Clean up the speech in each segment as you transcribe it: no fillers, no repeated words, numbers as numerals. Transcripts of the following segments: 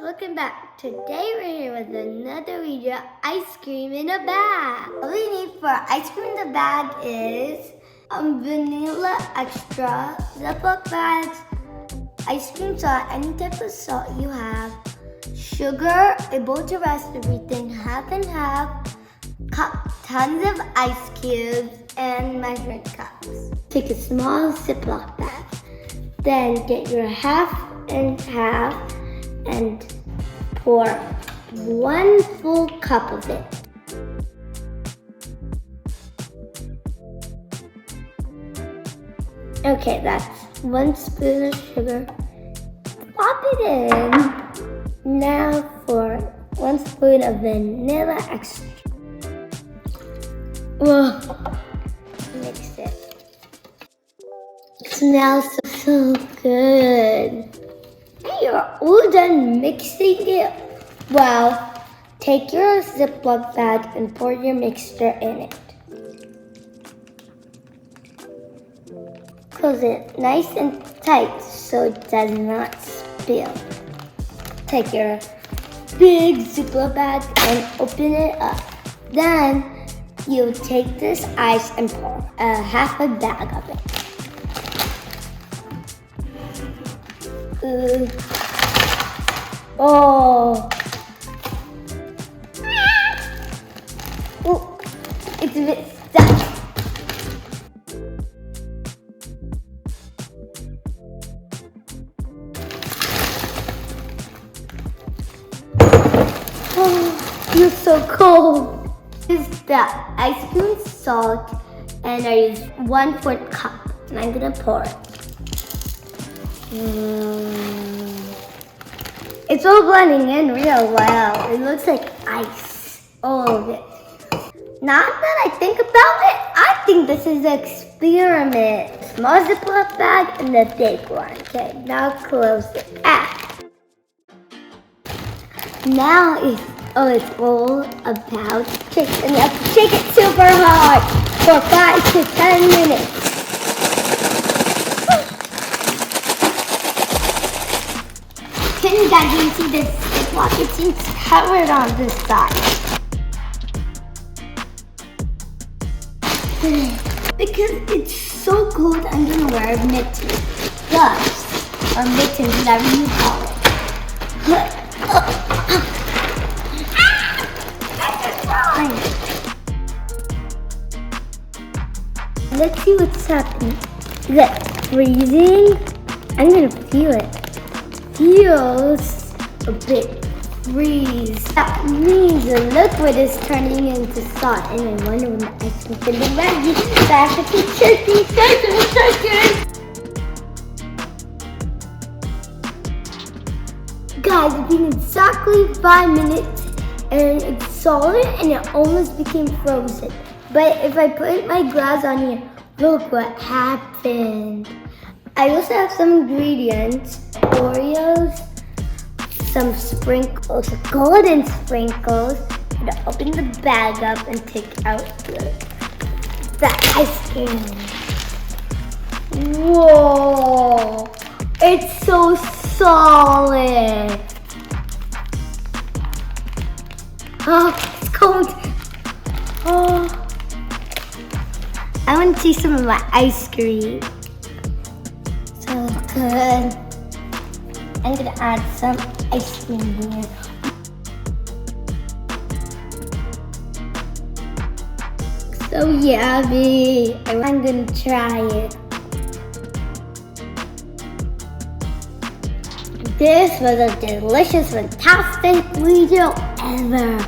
welcome back. Today we're here with another video, ice cream in a bag. All we need for ice cream in the bag is vanilla extra, Ziploc bags, ice cream salt, any type of salt you have, sugar, a bowl to rest everything, half and half, tons of ice cubes, and measuring cups. Take a small Ziploc bag, then get your half and half and pour 1 full cup of it. Okay, that's 1 spoon of sugar. Pop it in. Now for 1 spoon of vanilla extra. Whoa. Mix it. Smells so good. You're all done mixing it. Well, take your Ziploc bag and pour your mixture in it. Close it nice and tight so it does not spill. Take your big Ziploc bag and open it up. Then you take this ice and pour half a bag of it. Oh, it's a bit stuck. Oh, you're so cold. This is the ice cream salt, and I use 1/4 cup, and I'm gonna pour it. It's all blending in real well. It looks like ice, all of it. Now that I think about it, I think this is an experiment. Small Ziploc bag and the big one. Okay, now close it. Now it's all about chicken. You have to shake it super hard for 5 to 10 minutes. Can you guys even see this Ziploc? It seems covered on this side. Because it's so cold, I'm gonna wear mittens. Gloves, or mittens, whatever you call it. Let's see what's happening. Is it freezing? I'm gonna feel it. Feels a bit freeze. That means the liquid is turning into salt, and I wonder when the ice cream can be ready. So I have to keep shaking. Guys, it's been exactly 5 minutes, and it's solid, and it almost became frozen. But if I put my glass on here, look what happened. I also have some ingredients, Oreos, some sprinkles, golden sprinkles. I'm gonna open the bag up and take out the ice cream. Whoa, it's so solid. Oh, it's cold. Oh, I want to see some of my ice cream. So good. I'm gonna add some ice cream here. So yummy. I'm gonna try it. This was a delicious, fantastic video ever.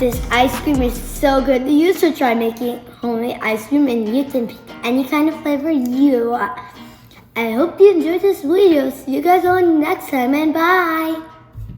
This ice cream is so good. You should try making homemade ice cream, and you can pick any kind of flavor you want. I hope you enjoyed this video. See you guys all next time, and bye!